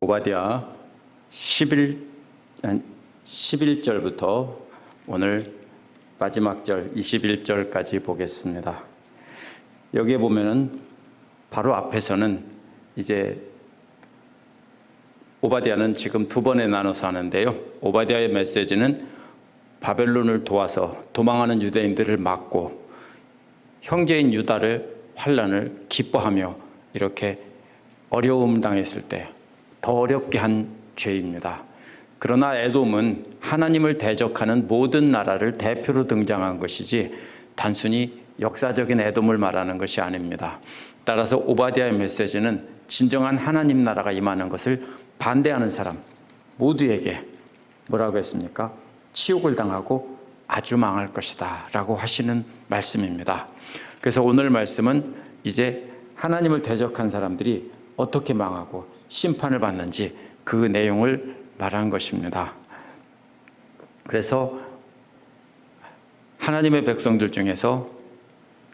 오바댜 11절부터 오늘 마지막 절 21절까지 보겠습니다. 여기에 보면은 바로 앞에서는 이제 오바댜는 지금 두 번에 나눠서 하는데요. 오바댜의 메시지는 바벨론을 도와서 도망하는 유대인들을 막고 형제인 유다를 환난을 기뻐하며 이렇게 어려움 당했을 때 더 어렵게 한 죄입니다. 그러나 에돔은 하나님을 대적하는 모든 나라를 대표로 등장한 것이지 단순히 역사적인 에돔을 말하는 것이 아닙니다. 따라서 오바댜의 메시지는 진정한 하나님 나라가 임하는 것을 반대하는 사람 모두에게 뭐라고 했습니까? 치욕을 당하고 아주 망할 것이다 라고 하시는 말씀입니다. 그래서 오늘 말씀은 이제 하나님을 대적한 사람들이 어떻게 망하고 심판을 받는지 그 내용을 말한 것입니다. 그래서 하나님의 백성들 중에서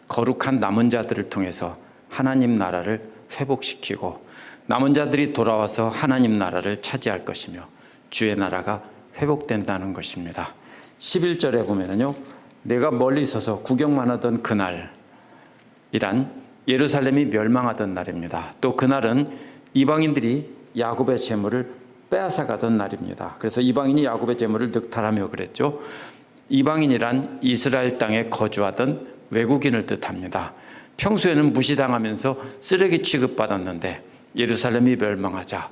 거룩한 남은 자들을 통해서 하나님 나라를 회복시키고 남은 자들이 돌아와서 하나님 나라를 차지할 것이며 주의 나라가 회복된다는 것입니다. 11절에 보면은요, 내가 멀리 서서 구경만 하던 그날이란 예루살렘이 멸망하던 날입니다. 또 그날은 이방인들이 야곱의 재물을 빼앗아가던 날입니다. 그래서 이방인이 야곱의 재물을 늑탈하며 그랬죠. 이방인이란 이스라엘 땅에 거주하던 외국인을 뜻합니다. 평소에는 무시당하면서 쓰레기 취급받았는데 예루살렘이 멸망하자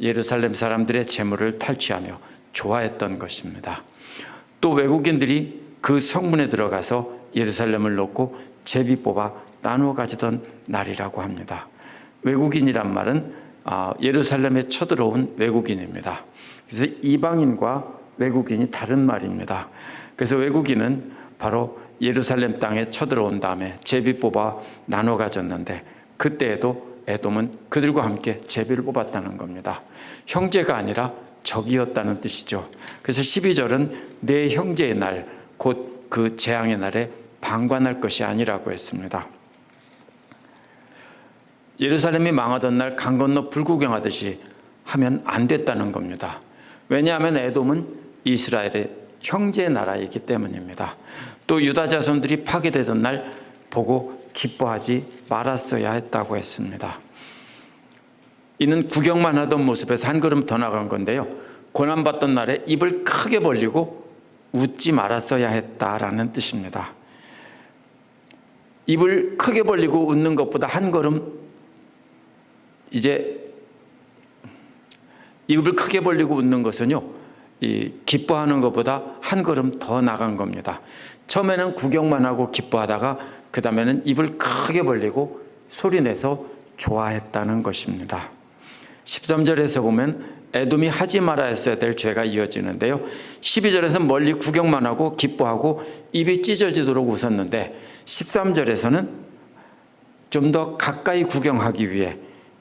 예루살렘 사람들의 재물을 탈취하며 좋아했던 것입니다. 또 외국인들이 그 성문에 들어가서 예루살렘을 놓고 제비 뽑아 나누어 가지던 날이라고 합니다. 외국인이란 말은 예루살렘에 쳐들어온 외국인입니다. 그래서 이방인과 외국인이 다른 말입니다. 그래서 외국인은 바로 예루살렘 땅에 쳐들어온 다음에 제비 뽑아 나눠 가졌는데 그때에도 에돔은 그들과 함께 제비를 뽑았다는 겁니다. 형제가 아니라 적이었다는 뜻이죠. 그래서 12절은 내 형제의 날, 곧 그 재앙의 날에 방관할 것이 아니라고 했습니다. 예루살렘이 망하던 날 강 건너 불구경하듯이 하면 안 됐다는 겁니다. 왜냐하면 에돔은 이스라엘의 형제 나라이기 때문입니다. 또 유다 자손들이 파괴되던 날 보고 기뻐하지 말았어야 했다고 했습니다. 이는 구경만 하던 모습에서 한 걸음 더 나간 건데요. 고난받던 날에 입을 크게 벌리고 웃지 말았어야 했다라는 뜻입니다. 입을 크게 벌리고 웃는 것보다 한 걸음 이제 입을 크게 벌리고 웃는 것은요, 기뻐하는 것보다 한 걸음 더 나간 겁니다. 처음에는 구경만 하고 기뻐하다가 그 다음에는 입을 크게 벌리고 소리내서 좋아했다는 것입니다. 13절에서 보면 에돔이 하지 말아야 했어야 될 죄가 이어지는데요. 12절에서 멀리 구경만 하고 기뻐하고 입이 찢어지도록 웃었는데 13절에서는 좀 더 가까이 구경하기 위해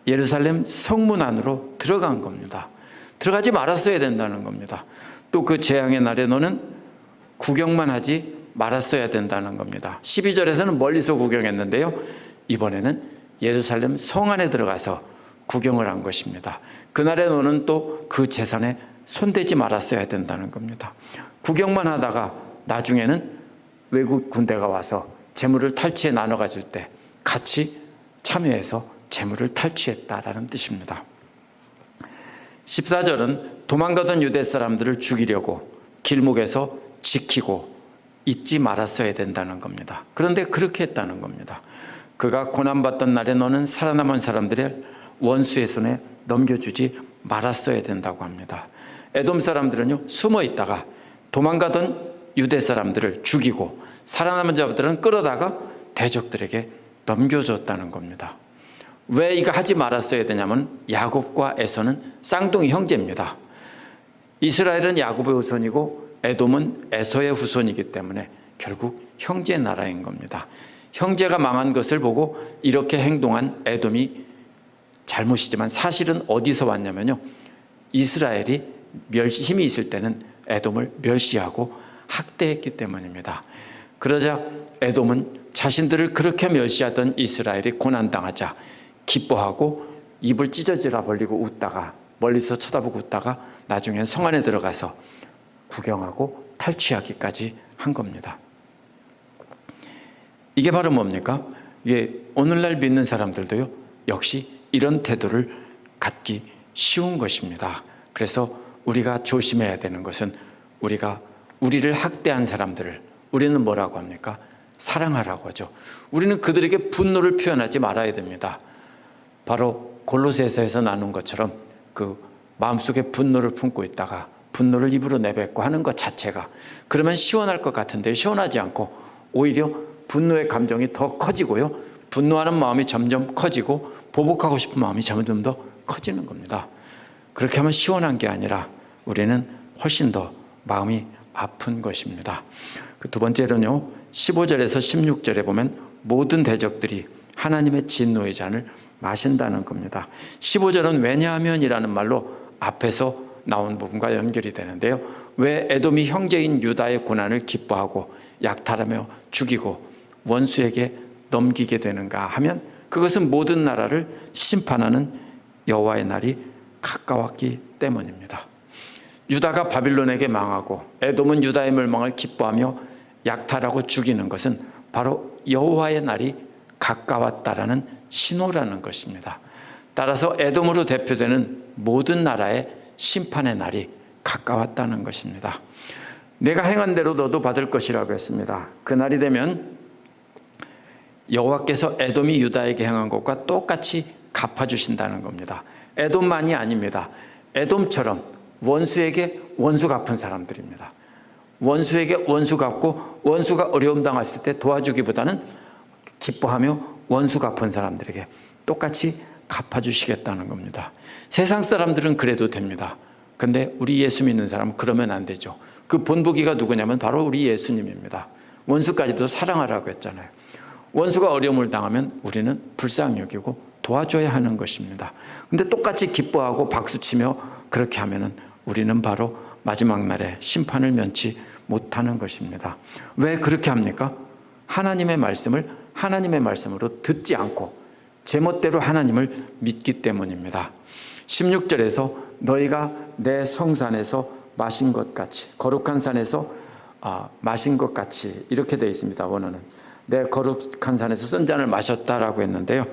예루살렘 성문 안으로 들어간 겁니다. 들어가지 말았어야 된다는 겁니다. 또 그 재앙의 날에 너는 구경만 하지 말았어야 된다는 겁니다. 12절에서는 멀리서 구경했는데요. 이번에는 예루살렘 성 안에 들어가서 구경을 한 것입니다. 그날에 너는 또 그 재산에 손대지 말았어야 된다는 겁니다. 구경만 하다가 나중에는 외국 군대가 와서 재물을 탈취해 나눠 가질 때 같이 참여해서 재물을 탈취했다라는 뜻입니다. 14절은 도망가던 유대 사람들을 죽이려고 길목에서 지키고 잊지 말았어야 된다는 겁니다. 그런데 그렇게 했다는 겁니다. 그가 고난받던 날에 너는 살아남은 사람들의 원수의 손에 넘겨주지 말았어야 된다고 합니다. 에돔 사람들은요, 숨어 있다가 도망가던 유대 사람들을 죽이고 살아남은 자들은 끌어다가 대적들에게 넘겨줬다는 겁니다. 왜 이거 하지 말았어야 되냐면 야곱과 에서는 쌍둥이 형제입니다. 이스라엘은 야곱의 후손이고 에돔은 에서의 후손이기 때문에 결국 형제 나라인 겁니다. 형제가 망한 것을 보고 이렇게 행동한 에돔이 잘못이지만 사실은 어디서 왔냐면요, 이스라엘이 힘이 있을 때는 에돔을 멸시하고 학대했기 때문입니다. 그러자 에돔은 자신들을 그렇게 멸시하던 이스라엘이 고난당하자 기뻐하고 입을 찢어지라 벌리고 웃다가 멀리서 쳐다보고 있다가 나중에 성 안에 들어가서 구경하고 탈취하기까지 한 겁니다. 이게 바로 뭡니까? 이게 오늘날 믿는 사람들도요, 역시 이런 태도를 갖기 쉬운 것입니다. 그래서 우리가 조심해야 되는 것은 우리를 학대한 사람들을 우리는 뭐라고 합니까? 사랑하라고 하죠. 우리는 그들에게 분노를 표현하지 말아야 됩니다. 바로 골로새서에서 나눈 것처럼 그 마음속에 분노를 품고 있다가 분노를 입으로 내뱉고 하는 것 자체가, 그러면 시원할 것 같은데 시원하지 않고 오히려 분노의 감정이 더 커지고요, 분노하는 마음이 점점 커지고 보복하고 싶은 마음이 점점 더 커지는 겁니다. 그렇게 하면 시원한 게 아니라 우리는 훨씬 더 마음이 아픈 것입니다. 그 두 번째로는요, 15절에서 16절에 보면 모든 대적들이 하나님의 진노의 잔을 마신다는 겁니다. 15절은 왜냐하면이라는 말로 앞에서 나온 부분과 연결이 되는데요, 왜 에돔이 형제인 유다의 고난을 기뻐하고 약탈하며 죽이고 원수에게 넘기게 되는가 하면, 그것은 모든 나라를 심판하는 여호와의 날이 가까웠기 때문입니다. 유다가 바빌론에게 망하고 에돔은 유다의 멸망을 기뻐하며 약탈하고 죽이는 것은 바로 여호와의 날이 가까웠다라는 신호라는 것입니다. 따라서 에돔으로 대표되는 모든 나라의 심판의 날이 가까웠다는 것입니다. 내가 행한 대로 너도 받을 것이라고 했습니다. 그 날이 되면 여호와께서 에돔이 유다에게 행한 것과 똑같이 갚아주신다는 겁니다. 에돔만이 아닙니다. 에돔처럼 원수에게 원수 갚은 사람들입니다. 원수에게 원수 갚고 원수가 어려움 당했을 때 도와주기보다는 기뻐하며 원수 갚은 사람들에게 똑같이 갚아주시겠다는 겁니다. 세상 사람들은 그래도 됩니다. 근데 우리 예수 믿는 사람은 그러면 안 되죠. 그 본보기가 누구냐면 바로 우리 예수님입니다. 원수까지도 사랑하라고 했잖아요. 원수가 어려움을 당하면 우리는 불쌍히 여기고 도와줘야 하는 것입니다. 근데 똑같이 기뻐하고 박수치며 그렇게 하면은 우리는 바로 마지막 날에 심판을 면치 못하는 것입니다. 왜 그렇게 합니까? 하나님의 말씀을 하나님의 말씀으로 듣지 않고 제멋대로 하나님을 믿기 때문입니다. 16절에서 너희가 내 성산에서 마신 것 같이, 거룩한 산에서 마신 것 같이, 이렇게 되어 있습니다. 원어는 내 거룩한 산에서 쓴 잔을 마셨다라고 했는데요,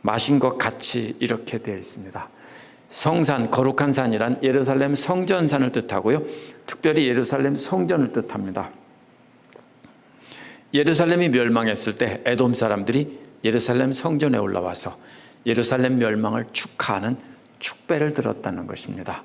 마신 것 같이 이렇게 되어 있습니다. 성산, 거룩한 산이란 예루살렘 성전산을 뜻하고요, 특별히 예루살렘 성전을 뜻합니다. 예루살렘이 멸망했을 때 에돔 사람들이 예루살렘 성전에 올라와서 예루살렘 멸망을 축하하는 축배를 들었다는 것입니다.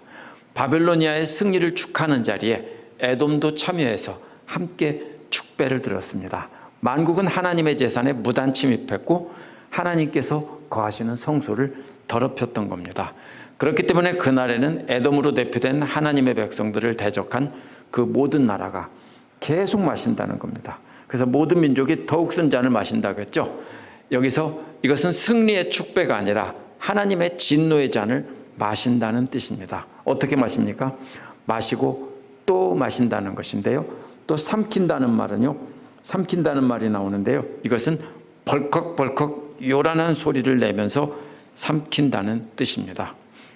바벨로니아의 승리를 축하하는 자리에 에돔도 참여해서 함께 축배를 들었습니다. 만국은 하나님의 제산에 무단 침입했고 하나님께서 거하시는 성소를 더럽혔던 겁니다. 그렇기 때문에 그날에는 에돔으로 대표된 하나님의 백성들을 대적한 그 모든 나라가 계속 마신다는 겁니다. 그래서 모든 민족이 더욱 쓴 잔을 마신다고 했죠. 여기서 이것은 승리의 축배가 아니라 하나님의 진노의 잔을 마신다는 뜻입니다. 어떻게 마십니까? 마시고 또 마신다는 것인데요, 또 삼킨다는 말은요, 삼킨다는 말이 나오는데요, 이것은 벌컥벌컥 요란한 소리를 내면서 삼킨다는 뜻입니다.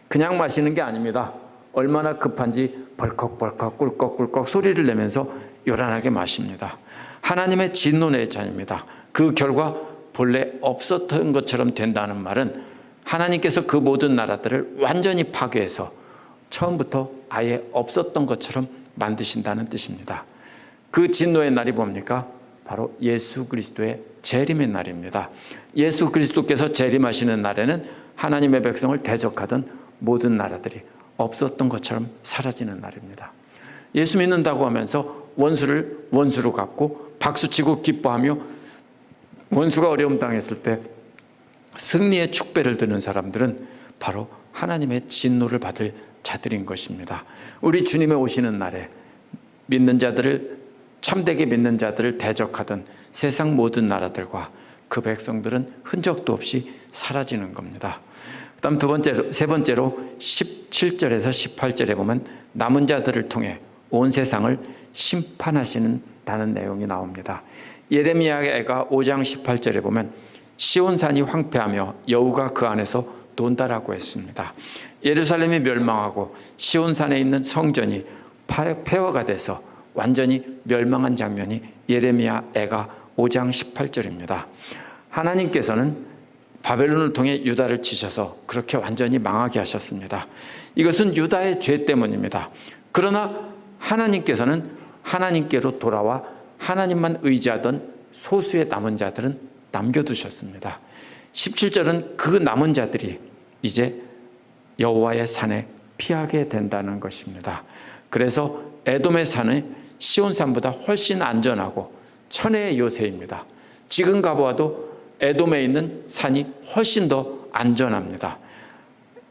그냥 마시는 게 아닙니다. 얼마나 급한지 벌컥벌컥 꿀꺽꿀꺽 소리를 내면서 요란하게 마십니다. 하나님의 진노의 잔입니다. 그 결과 본래 없었던 것처럼 된다는 말은 하나님께서 그 모든 나라들을 완전히 파괴해서 처음부터 아예 없었던 것처럼 만드신다는 뜻입니다. 그 진노의 날이 뭡니까? 바로 예수 그리스도의 재림의 날입니다. 예수 그리스도께서 재림하시는 날에는 하나님의 백성을 대적하던 모든 나라들이 없었던 것처럼 사라지는 날입니다. 예수 믿는다고 하면서 원수를 원수로 갚고 박수치고 기뻐하며 원수가 어려움 당했을 때 승리의 축배를 드는 사람들은 바로 하나님의 진노를 받을 자들인 것입니다. 우리 주님의 오시는 날에 믿는 자들을, 참되게 믿는 자들을 대적하던 세상 모든 나라들과 그 백성들은 흔적도 없이 사라지는 겁니다. 그다음 세 번째로 17절에서 18절에 보면 남은 자들을 통해 온 세상을 심판하시는다는 내용이 나옵니다. 예레미야가 5장 18절에 보면 시온산이 황폐하며 여우가 그 안에서 논다라고 했습니다. 예루살렘이 멸망하고 시온산에 있는 성전이 폐허가 돼서 완전히 멸망한 장면이 예레미야 애가 5장 18절입니다. 하나님께서는 바벨론을 통해 유다를 치셔서 그렇게 완전히 망하게 하셨습니다. 이것은 유다의 죄 때문입니다. 그러나 하나님께서는 하나님께로 돌아와 하나님만 의지하던 소수의 남은 자들은 남겨두셨습니다. 17절은 그 남은 자들이 이제 여호와의 산에 피하게 된다는 것입니다. 그래서 에돔의 산은 시온산보다 훨씬 안전하고 천혜의 요새입니다. 지금 가보아도 에돔에 있는 산이 훨씬 더 안전합니다.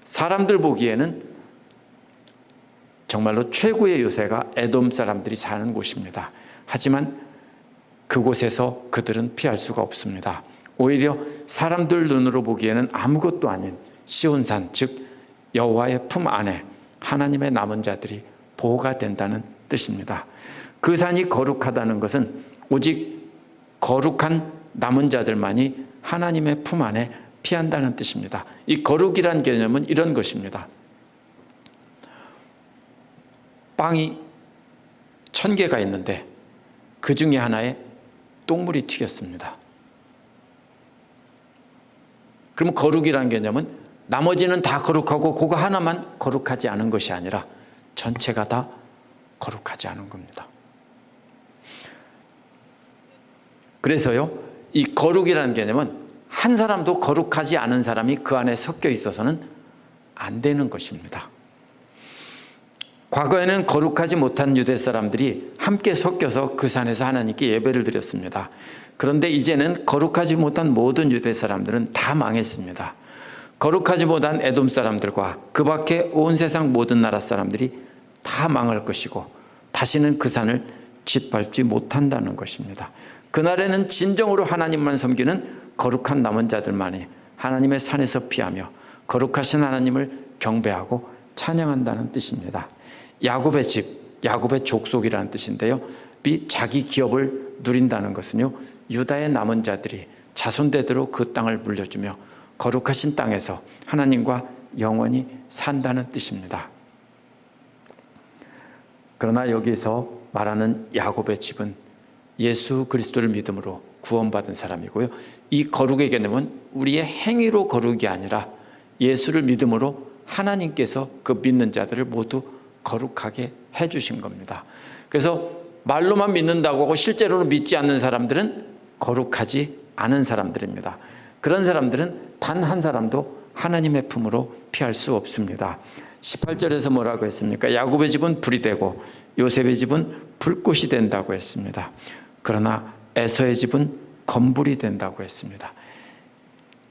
사람들 보기에는 정말로 최고의 요새가 에돔 사람들이 사는 곳입니다. 하지만 그곳에서 그들은 피할 수가 없습니다. 오히려 사람들 눈으로 보기에는 아무것도 아닌 시온산, 즉 여호와의 품 안에 하나님의 남은 자들이 보호가 된다는 뜻입니다. 그 산이 거룩하다는 것은 오직 거룩한 남은 자들만이 하나님의 품 안에 피한다는 뜻입니다. 이 거룩이란 개념은 이런 것입니다. 빵이 1000개가 있는데 그 중에 하나에 똥물이 튀겼습니다. 그러면 거룩이라는 개념은 나머지는 다 거룩하고 그거 하나만 거룩하지 않은 것이 아니라 전체가 다 거룩하지 않은 겁니다. 그래서요, 이 거룩이라는 개념은 한 사람도 거룩하지 않은 사람이 그 안에 섞여 있어서는 안 되는 것입니다. 과거에는 거룩하지 못한 유대 사람들이 함께 섞여서 그 산에서 하나님께 예배를 드렸습니다. 그런데 이제는 거룩하지 못한 모든 유대 사람들은 다 망했습니다. 거룩하지 못한 에돔 사람들과 그 밖에 온 세상 모든 나라 사람들이 다 망할 것이고 다시는 그 산을 짓밟지 못한다는 것입니다. 그날에는 진정으로 하나님만 섬기는 거룩한 남은 자들만이 하나님의 산에서 피하며 거룩하신 하나님을 경배하고 찬양한다는 뜻입니다. 야곱의 집, 야곱의 족속이라는 뜻인데요. 이 자기 기업을 누린다는 것은요, 유다의 남은 자들이 자손대대로 그 땅을 물려주며 거룩하신 땅에서 하나님과 영원히 산다는 뜻입니다. 그러나 여기서 말하는 야곱의 집은 예수 그리스도를 믿음으로 구원받은 사람이고요. 이 거룩의 개념은 우리의 행위로 거룩이 아니라 예수를 믿음으로 하나님께서 그 믿는 자들을 모두 거룩하게 해주신 겁니다. 그래서 말로만 믿는다고 하고 실제로는 믿지 않는 사람들은 거룩하지 않은 사람들입니다. 그런 사람들은 단 한 사람도 하나님의 품으로 피할 수 없습니다. 18절에서 뭐라고 했습니까? 야곱의 집은 불이 되고 요셉의 집은 불꽃이 된다고 했습니다. 그러나 에서의 집은 건불이 된다고 했습니다.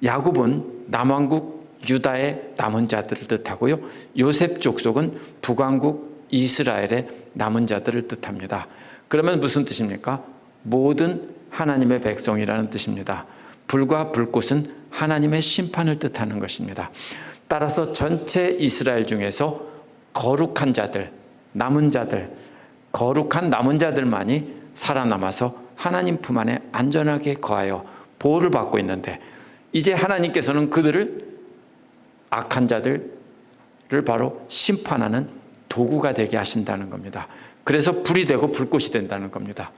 야곱은 남왕국 유다의 남은 자들을 뜻하고요. 요셉 족속은 북왕국 이스라엘의 남은 자들을 뜻합니다. 그러면 무슨 뜻입니까? 모든 하나님의 백성이라는 뜻입니다. 불과 불꽃은 하나님의 심판을 뜻하는 것입니다. 따라서 전체 이스라엘 중에서 거룩한 자들, 남은 자들, 거룩한 남은 자들만이 살아남아서 하나님 품 안에 안전하게 거하여 보호를 받고 있는데 이제 하나님께서는 그들을 악한 자들을 바로 심판하는 도구가 되게 하신다는 겁니다. 그래서 불이 되고 불꽃이 된다는 겁니다.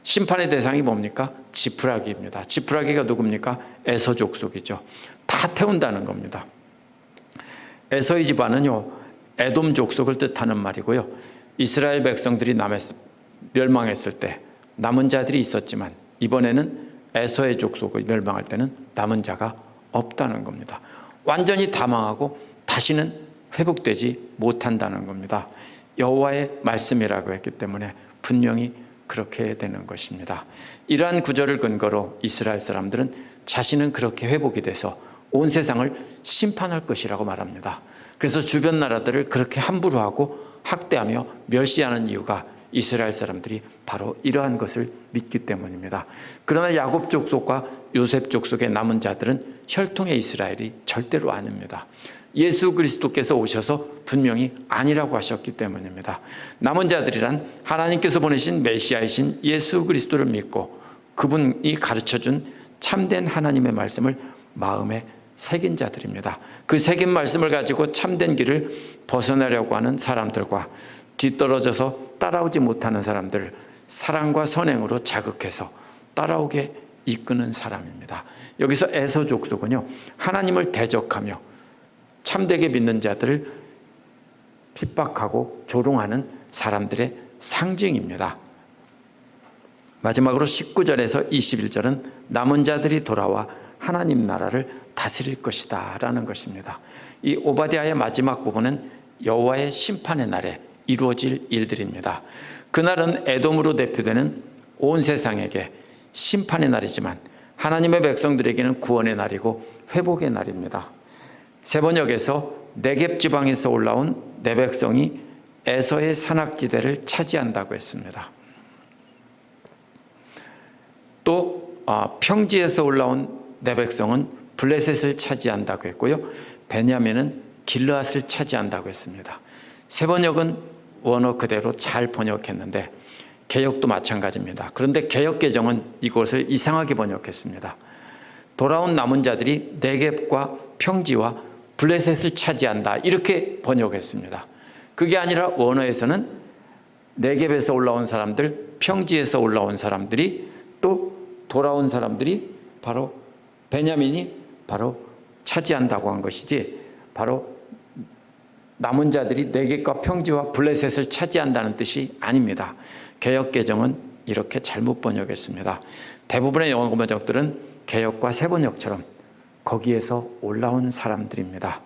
심판의 대상이 뭡니까? 지푸라기입니다. 지푸라기가 누굽니까? 에서 족속이죠. 다 태운다는 겁니다. 에서의 집안은요, 에돔 족속을 뜻하는 말이고요. 이스라엘 백성들이 멸망했을 때 남은 자들이 있었지만 이번에는 에서의 족속이 멸망할 때는 남은 자가 없다는 겁니다. 완전히 다 망하고 다시는 회복되지 못한다는 겁니다. 여호와의 말씀이라고 했기 때문에 분명히 그렇게 되는 것입니다. 이러한 구절을 근거로 이스라엘 사람들은 자신은 그렇게 회복이 돼서 온 세상을 심판할 것이라고 말합니다. 그래서 주변 나라들을 그렇게 함부로 하고 학대하며 멸시하는 이유가 이스라엘 사람들이 바로 이러한 것을 믿기 때문입니다. 그러나 야곱 족속과 요셉 족속의 남은 자들은 혈통의 이스라엘이 절대로 아닙니다. 예수 그리스도께서 오셔서 분명히 아니라고 하셨기 때문입니다. 남은 자들이란 하나님께서 보내신 메시아이신 예수 그리스도를 믿고 그분이 가르쳐준 참된 하나님의 말씀을 마음에 새긴 자들입니다. 그 새긴 말씀을 가지고 참된 길을 벗어나려고 하는 사람들과 뒤떨어져서 따라오지 못하는 사람들을 사랑과 선행으로 자극해서 따라오게 이끄는 사람입니다. 여기서 에서 족속은요, 하나님을 대적하며 참되게 믿는 자들을 핍박하고 조롱하는 사람들의 상징입니다. 마지막으로 19절에서 21절은 남은 자들이 돌아와 하나님 나라를 다스릴 것이다 라는 것입니다. 이 오바댜의 마지막 부분은 여호와의 심판의 날에 이루어질 일들입니다. 그날은 에돔으로 대표되는 온 세상에게 심판의 날이지만 하나님의 백성들에게는 구원의 날이고 회복의 날입니다. 세번역에서 네겝 지방에서 올라온 내 백성이 에서의 산악지대를 차지한다고 했습니다. 또 평지에서 올라온 내 백성은 블레셋을 차지한다고 했고요. 베냐민은 길르앗을 차지한다고 했습니다. 세번역은 원어 그대로 잘 번역했는데 개역도 마찬가지입니다. 그런데 개역 개정은 이것을 이상하게 번역했습니다. 돌아온 남은 자들이 네겝과 평지와 블레셋을 차지한다 이렇게 번역했습니다. 그게 아니라 원어에서는 네겝에서 올라온 사람들, 평지에서 올라온 사람들이 또 돌아온 사람들이 바로 베냐민이 바로 차지한다고 한 것이지, 바로 남은 자들이 네겝과 평지와 블레셋을 차지한다는 뜻이 아닙니다. 개역 개정은 이렇게 잘못 번역했습니다. 대부분의 영어 번역들은 개역과 세번역처럼 거기에서 올라온 사람들입니다.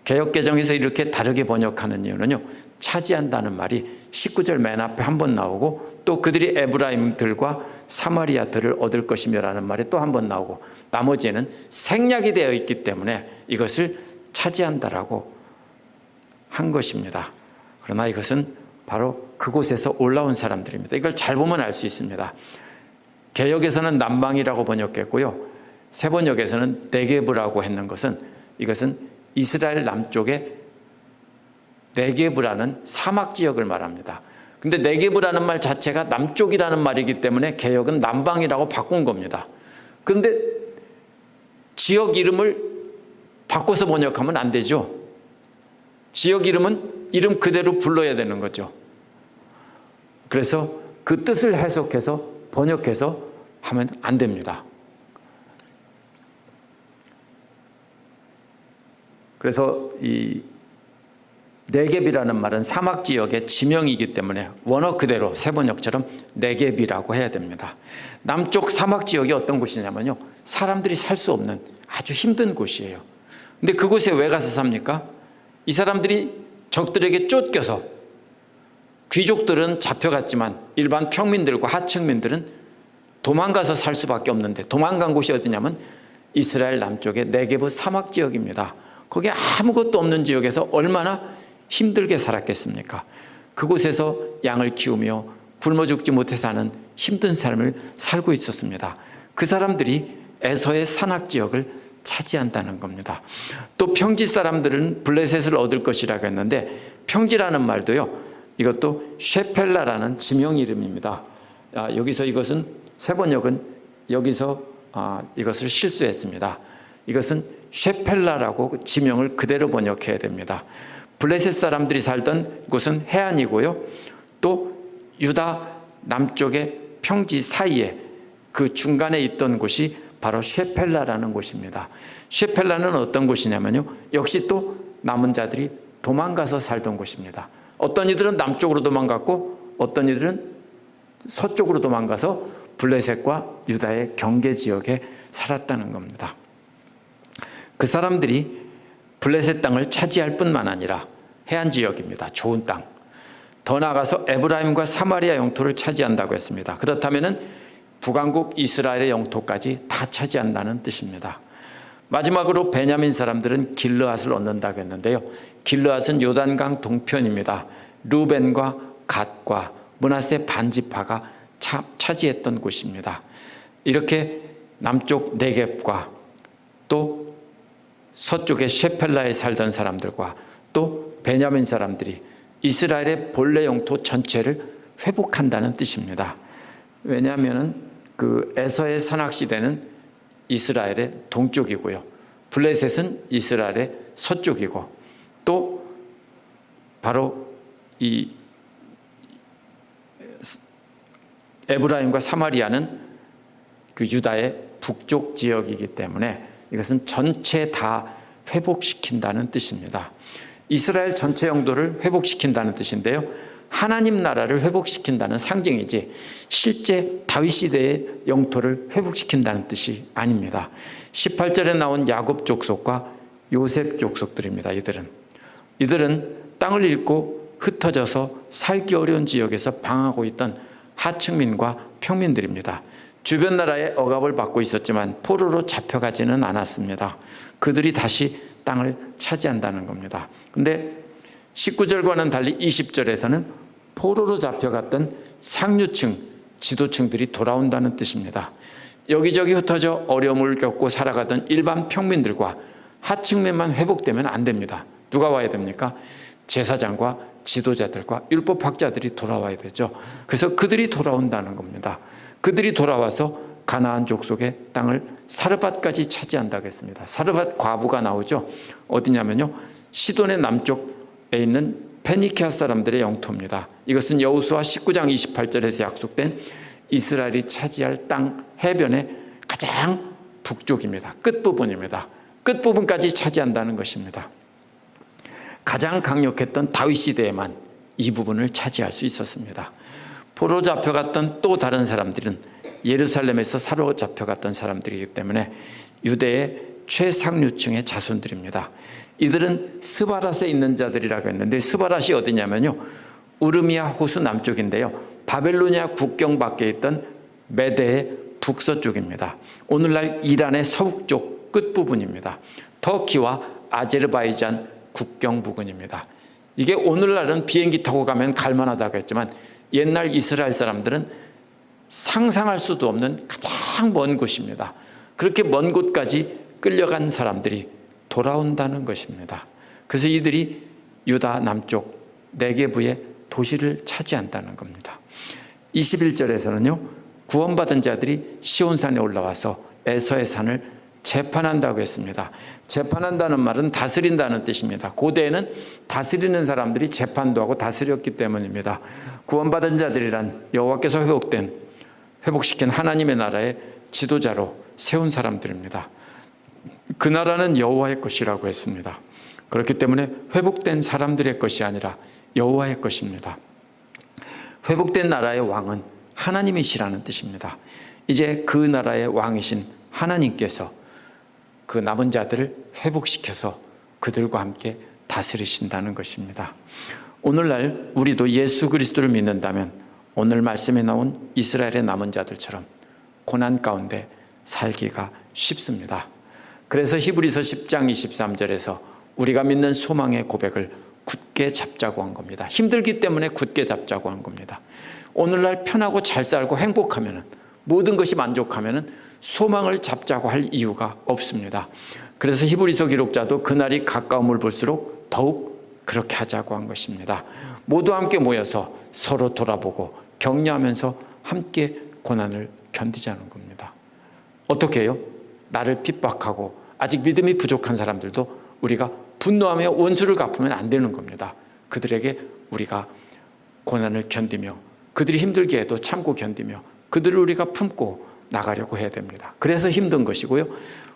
개역 개정에서 이렇게 다르게 번역하는 이유는요, 차지한다는 말이 19절 맨 앞에 한 번 나오고 또 그들이 에브라임들과 사마리아들을 얻을 것이며라는 말이 또 한 번 나오고 나머지에는 생략이 되어 있기 때문에 이것을 차지한다라고 한 것입니다. 그러나 이것은 바로 그곳에서 올라온 사람들입니다. 이걸 잘 보면 알 수 있습니다. 개역에서는 남방이라고 번역했고요, 세번역에서는 네겝이라고 했는 것은 이것은 이스라엘 남쪽의 네겝이라는 사막 지역을 말합니다. 근데 네겝이라는 말 자체가 남쪽이라는 말이기 때문에 개역은 남방이라고 바꾼 겁니다. 그런데 지역 이름을 바꿔서 번역하면 안 되죠. 지역 이름은 이름 그대로 불러야 되는 거죠. 그래서 그 뜻을 해석해서 번역해서 하면 안 됩니다. 그래서 이 네겝이라는 말은 사막 지역의 지명이기 때문에 원어 그대로 세번역처럼 네겝이라고 해야 됩니다. 남쪽 사막 지역이 어떤 곳이냐면요, 사람들이 살 수 없는 아주 힘든 곳이에요. 근데 그곳에 왜 가서 삽니까? 이 사람들이 적들에게 쫓겨서, 귀족들은 잡혀갔지만 일반 평민들과 하층민들은 도망가서 살 수밖에 없는데, 도망간 곳이 어디냐면 이스라엘 남쪽의 네겝의 사막 지역입니다. 거기에 아무것도 없는 지역에서 얼마나 힘들게 살았겠습니까? 그곳에서 양을 키우며 굶어 죽지 못해 사는 힘든 삶을 살고 있었습니다. 그 사람들이 에서의 산악 지역을 차지한다는 겁니다. 또 평지 사람들은 블레셋을 얻을 것이라고 했는데, 평지라는 말도요, 이것도 쉐펠라라는 지명 이름입니다. 여기서 이것은 세번역은 여기서 이것을 실수했습니다. 이것은 쉐펠라라고 지명을 그대로 번역해야 됩니다. 블레셋 사람들이 살던 곳은 해안이고요, 또 유다 남쪽의 평지 사이에 그 중간에 있던 곳이 바로 쉐펠라라는 곳입니다. 쉐펠라는 어떤 곳이냐면요, 역시 또 남은 자들이 도망가서 살던 곳입니다. 어떤 이들은 남쪽으로 도망갔고 어떤 이들은 서쪽으로 도망가서 블레셋과 유다의 경계 지역에 살았다는 겁니다. 그 사람들이 블레셋 땅을 차지할 뿐만 아니라 해안 지역입니다. 좋은 땅. 더 나아가서 에브라임과 사마리아 영토를 차지한다고 했습니다. 그렇다면 북왕국 이스라엘의 영토까지 다 차지한다는 뜻입니다. 마지막으로 베냐민 사람들은 길르앗을 얻는다고 했는데요, 길르앗은 요단강 동편입니다. 루벤과 갓과 므낫세 반지파가 차지했던 곳입니다. 이렇게 남쪽 네겝과 또 서쪽의 쉐펠라에 살던 사람들과 또 베냐민 사람들이 이스라엘의 본래 영토 전체를 회복한다는 뜻입니다. 왜냐하면 그 에서의 산악시대는 이스라엘의 동쪽이고요, 블레셋은 이스라엘의 서쪽이고 또 바로 이 에브라임과 사마리아는 그 유다의 북쪽 지역이기 때문에 이것은 전체 다 회복시킨다는 뜻입니다. 이스라엘 전체 영토를 회복시킨다는 뜻인데요. 하나님 나라를 회복시킨다는 상징이지 실제 다윗 시대의 영토를 회복시킨다는 뜻이 아닙니다. 18절에 나온 야곱 족속과 요셉 족속들입니다. 이들은 땅을 잃고 흩어져서 살기 어려운 지역에서 방하고 있던 하층민과 평민들입니다. 주변 나라의 억압을 받고 있었지만 포로로 잡혀가지는 않았습니다. 그들이 다시 땅을 차지한다는 겁니다. 근데 19절과는 달리 20절에서는 포로로 잡혀갔던 상류층, 지도층들이 돌아온다는 뜻입니다. 여기저기 흩어져 어려움을 겪고 살아가던 일반 평민들과 하층민만 회복되면 안 됩니다. 누가 와야 됩니까? 제사장과 지도자들과 율법학자들이 돌아와야 되죠. 그래서 그들이 돌아온다는 겁니다. 그들이 돌아와서 가나안 족속의 땅을 사르밧까지 차지한다고 했습니다. 사르밧 과부가 나오죠. 어디냐면요, 시돈의 남쪽에 있는 페니키아 사람들의 영토입니다. 이것은 여호수아 19장 28절에서 약속된 이스라엘이 차지할 땅 해변의 가장 북쪽입니다. 끝부분입니다. 끝부분까지 차지한다는 것입니다. 가장 강력했던 다윗 시대에만 이 부분을 차지할 수 있었습니다. 포로 잡혀갔던 또 다른 사람들은 예루살렘에서 사로잡혀갔던 사람들이기 때문에 유대의 최상류층의 자손들입니다. 이들은 스바랏에 있는 자들이라고 했는데 스바랏이 어디냐면요, 우르미아 호수 남쪽인데요, 바벨로니아 국경 밖에 있던 메대의 북서쪽입니다. 오늘날 이란의 서북쪽 끝부분입니다. 터키와 아제르바이잔 국경 부근입니다. 이게 오늘날은 비행기 타고 가면 갈만하다고 했지만 옛날 이스라엘 사람들은 상상할 수도 없는 가장 먼 곳입니다. 그렇게 먼 곳까지 끌려간 사람들이 돌아온다는 것입니다. 그래서 이들이 유다 남쪽 네게부의 도시를 차지한다는 겁니다. 21절에서는요, 구원받은 자들이 시온산에 올라와서 에서의 산을 재판한다고 했습니다. 재판한다는 말은 다스린다는 뜻입니다. 고대에는 다스리는 사람들이 재판도 하고 다스렸기 때문입니다. 구원받은 자들이란 여호와께서 회복시킨 하나님의 나라의 지도자로 세운 사람들입니다. 그 나라는 여호와의 것이라고 했습니다. 그렇기 때문에 회복된 사람들의 것이 아니라 여호와의 것입니다. 회복된 나라의 왕은 하나님이시라는 뜻입니다. 이제 그 나라의 왕이신 하나님께서 그 남은 자들을 회복시켜서 그들과 함께 다스리신다는 것입니다. 오늘날 우리도 예수 그리스도를 믿는다면 오늘 말씀에 나온 이스라엘의 남은 자들처럼 고난 가운데 살기가 쉽습니다. 그래서 히브리서 10장 23절에서 우리가 믿는 소망의 고백을 굳게 잡자고 한 겁니다. 힘들기 때문에 굳게 잡자고 한 겁니다. 오늘날 편하고 잘 살고 행복하면, 모든 것이 만족하면 소망을 잡자고 할 이유가 없습니다. 그래서 히브리서 기록자도 그날이 가까움을 볼수록 더욱 그렇게 하자고 한 것입니다. 모두 함께 모여서 서로 돌아보고 격려하면서 함께 고난을 견디자는 겁니다. 어떻게 해요? 나를 핍박하고 아직 믿음이 부족한 사람들도 우리가 분노하며 원수를 갚으면 안 되는 겁니다. 그들에게 우리가 고난을 견디며 그들이 힘들게 해도 참고 견디며 그들을 우리가 품고 나가려고 해야 됩니다. 그래서 힘든 것이고요,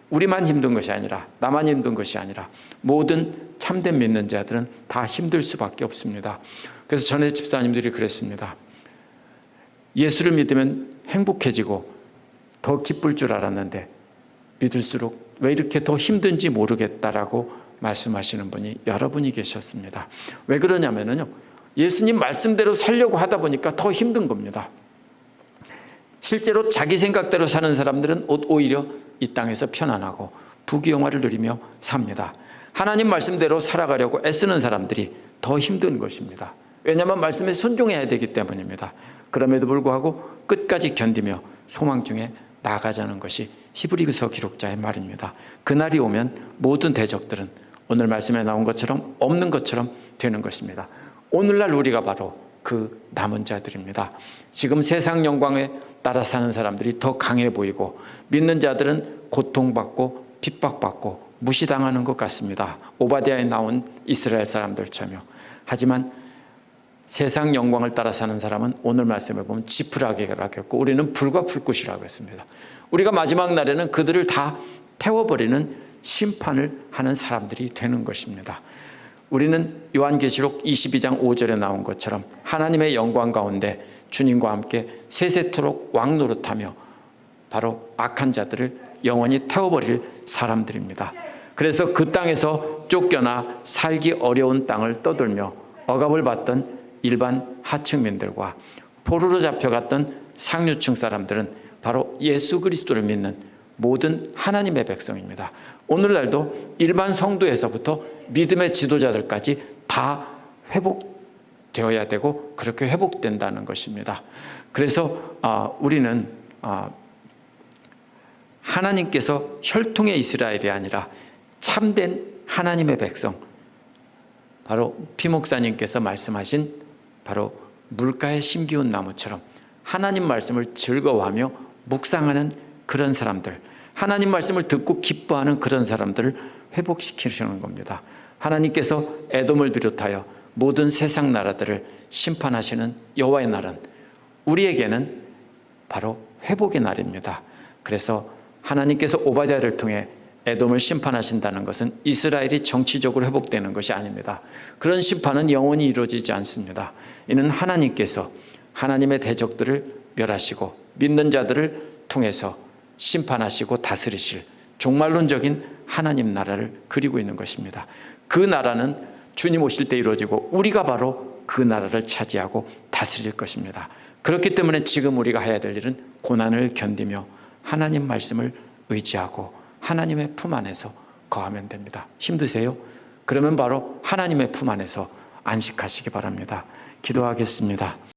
우리만 힘든 것이 아니라, 나만 힘든 것이 아니라 모든 참된 믿는 자들은 다 힘들 수밖에 없습니다. 그래서 전에 집사님들이 그랬습니다. 예수를 믿으면 행복해지고 더 기쁠 줄 알았는데 믿을수록 왜 이렇게 더 힘든지 모르겠다라고 말씀하시는 분이 여러분이 계셨습니다. 왜 그러냐면요, 예수님 말씀대로 살려고 하다 보니까 더 힘든 겁니다. 실제로 자기 생각대로 사는 사람들은 오히려 이 땅에서 편안하고 부귀영화를 누리며 삽니다. 하나님 말씀대로 살아가려고 애쓰는 사람들이 더 힘든 것입니다. 왜냐하면 말씀에 순종해야 되기 때문입니다. 그럼에도 불구하고 끝까지 견디며 소망 중에 나아가자는 것이 히브리서 기록자의 말입니다. 그날이 오면 모든 대적들은 오늘 말씀에 나온 것처럼 없는 것처럼 되는 것입니다. 오늘날 우리가 바로 그 남은 자들입니다. 지금 세상 영광에 따라 사는 사람들이 더 강해 보이고 믿는 자들은 고통받고 핍박받고 무시당하는 것 같습니다. 오바댜에 나온 이스라엘 사람들처럼. 하지만 세상 영광을 따라 사는 사람은 오늘 말씀에 보면 지푸라기라고 했고 우리는 불과 불꽃이라고 했습니다. 우리가 마지막 날에는 그들을 다 태워버리는 심판을 하는 사람들이 되는 것입니다. 우리는 요한계시록 22장 5절에 나온 것처럼 하나님의 영광 가운데 주님과 함께 세세토록 왕노릇하며 바로 악한 자들을 영원히 태워버릴 사람들입니다. 그래서 그 땅에서 쫓겨나 살기 어려운 땅을 떠돌며 억압을 받던 일반 하층민들과 포로로 잡혀갔던 상류층 사람들은 바로 예수 그리스도를 믿는 모든 하나님의 백성입니다. 오늘날도 일반 성도에서부터 믿음의 지도자들까지 다 회복되어야 되고 그렇게 회복된다는 것입니다. 그래서 우리는 하나님께서 혈통의 이스라엘이 아니라 참된 하나님의 백성, 바로 피 목사님께서 말씀하신 바로 물가에 심기운 나무처럼 하나님 말씀을 즐거워하며 묵상하는 그런 사람들, 하나님 말씀을 듣고 기뻐하는 그런 사람들을 회복시키시는 겁니다. 하나님께서 에돔을 비롯하여 모든 세상 나라들을 심판하시는 여호와의 날은 우리에게는 바로 회복의 날입니다. 그래서 하나님께서 오바댜를 통해 에돔을 심판하신다는 것은 이스라엘이 정치적으로 회복되는 것이 아닙니다. 그런 심판은 영원히 이루어지지 않습니다. 이는 하나님께서 하나님의 대적들을 멸하시고 믿는 자들을 통해서 심판하시고 다스리실 종말론적인 하나님 나라를 그리고 있는 것입니다. 그 나라는 주님 오실 때 이루어지고 우리가 바로 그 나라를 차지하고 다스릴 것입니다. 그렇기 때문에 지금 우리가 해야 될 일은 고난을 견디며 하나님 말씀을 의지하고 하나님의 품 안에서 거하면 됩니다. 힘드세요? 그러면 바로 하나님의 품 안에서 안식하시기 바랍니다. 기도하겠습니다.